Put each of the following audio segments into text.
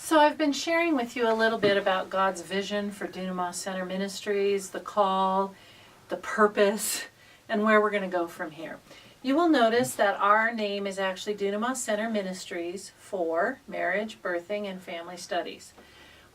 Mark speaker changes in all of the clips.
Speaker 1: So I've been sharing with you a little bit about God's vision for Dunamas Center Ministries, the call, the purpose, and where we're going to go from here. You will notice that our name is actually Dunamas Center Ministries for Marriage, Birthing, and Family Studies.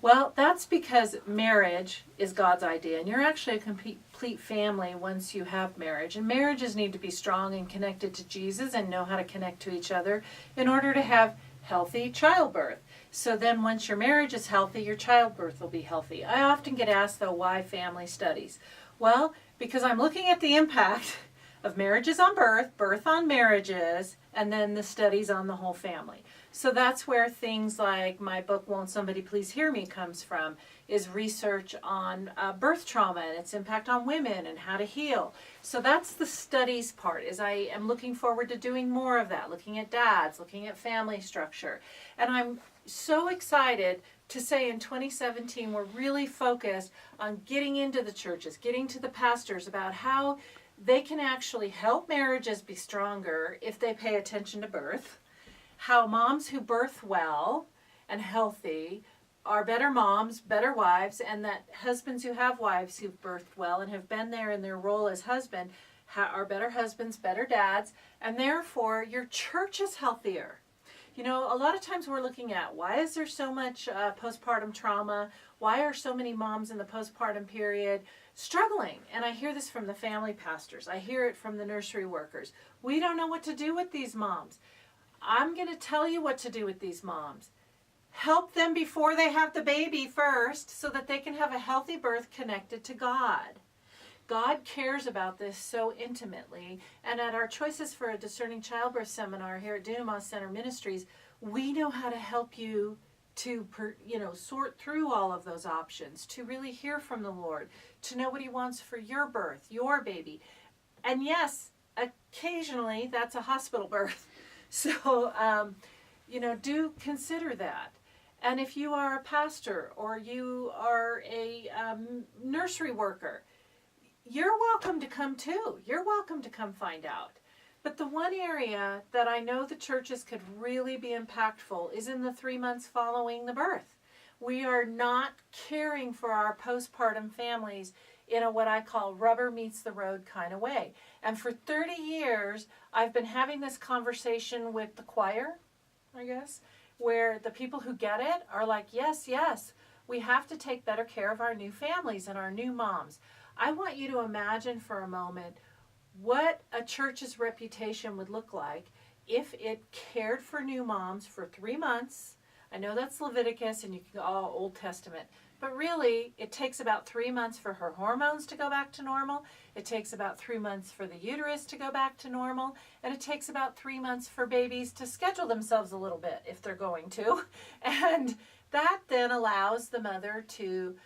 Speaker 1: Well, that's because marriage is God's idea, and you're actually a complete family once you have marriage. And marriages need to be strong and connected to Jesus and know how to connect to each other in order to have healthy childbirth. So then once your marriage is healthy, your childbirth will be healthy. I often get asked, though, why family studies? Well, because I'm looking at the impact of marriages on birth, birth on marriages, and then the studies on the whole family. So that's where things like my book, Won't Somebody Please Hear Me, comes from, is research on birth trauma and its impact on women and how to heal. So that's the studies part, is I am looking forward to doing more of that, looking at dads, looking at family structure. And I'm so excited to say in 2017 we're really focused on getting into the churches, getting to the pastors about how they can actually help marriages be stronger if they pay attention to birth, how moms who birth well and healthy are better moms, better wives, and that husbands who have wives who've birthed well and have been there in their role as husband are better husbands, better dads, and therefore your church is healthier. You know, a lot of times we're looking at why is there so much postpartum trauma? Why are so many moms in the postpartum period struggling? And I hear this from the family pastors. I hear it from the nursery workers. We don't know what to do with these moms. I'm going to tell you what to do with these moms. Help them before they have the baby first so that they can have a healthy birth connected to God. God cares about this so intimately, and at our Choices for a Discerning Childbirth seminar here at Dunamas Center Ministries, we know how to help you to sort through all of those options, to really hear from the Lord, to know what He wants for your birth, your baby. And yes, occasionally that's a hospital birth. So, do consider that. And if you are a pastor or you are a nursery worker, you're welcome to come too. You're welcome to come find out. But the one area that I know the churches could really be impactful is in the 3 months following the birth. We are not caring for our postpartum families in a what I call rubber meets the road kind of way. And for 30 years, I've been having this conversation with the choir, I guess, where the people who get it are like, yes, we have to take better care of our new families and our new moms. I want you to imagine for a moment what a church's reputation would look like if it cared for new moms for 3 months. I know that's Leviticus and you can go Old Testament, but really it takes about 3 months for her hormones to go back to normal. It takes about 3 months for the uterus to go back to normal, and it takes about 3 months for babies to schedule themselves a little bit if they're going to. And that then allows the mother to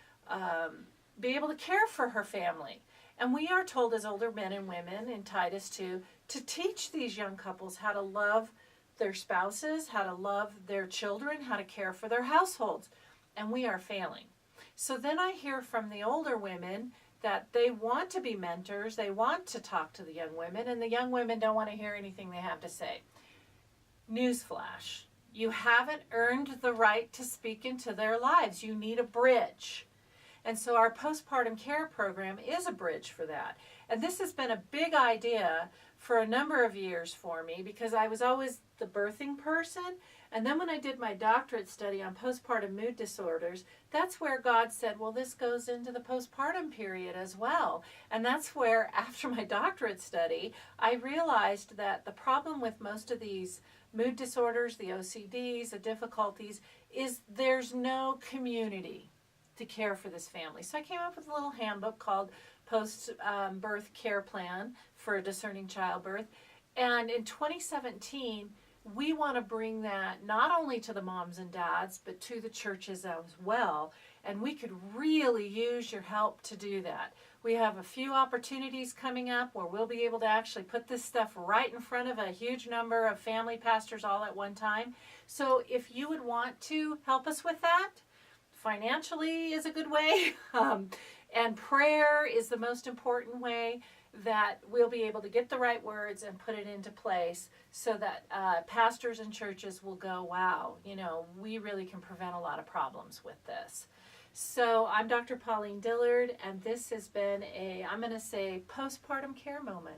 Speaker 1: be able to care for her family. And we are told as older men and women in Titus 2 to teach these young couples how to love their spouses, how to love their children, how to care for their households. And we are failing. So then I hear from the older women that they want to be mentors, they want to talk to the young women, and the young women don't want to hear anything they have to say. Newsflash, you haven't earned the right to speak into their lives. You need a bridge. And so our postpartum care program is a bridge for that. And this has been a big idea for a number of years for me because I was always the birthing person. And then when I did my doctorate study on postpartum mood disorders, that's where God said, well, this goes into the postpartum period as well. And that's where, after my doctorate study, I realized that the problem with most of these mood disorders, the OCDs, the difficulties, is there's no community to care for this family. So I came up with a little handbook called Post-Birth Care Plan for a Discerning Childbirth. And in 2017, we want to bring that not only to the moms and dads, but to the churches as well. And we could really use your help to do that. We have a few opportunities coming up where we'll be able to actually put this stuff right in front of a huge number of family pastors all at one time. So if you would want to help us with that, financially is a good way, and prayer is the most important way. that we'll be able to get the right words and put it into place so that pastors and churches will go, wow, we really can prevent a lot of problems with this. So I'm Dr. Pauline Dillard, and this has been I'm going to say, postpartum care moment.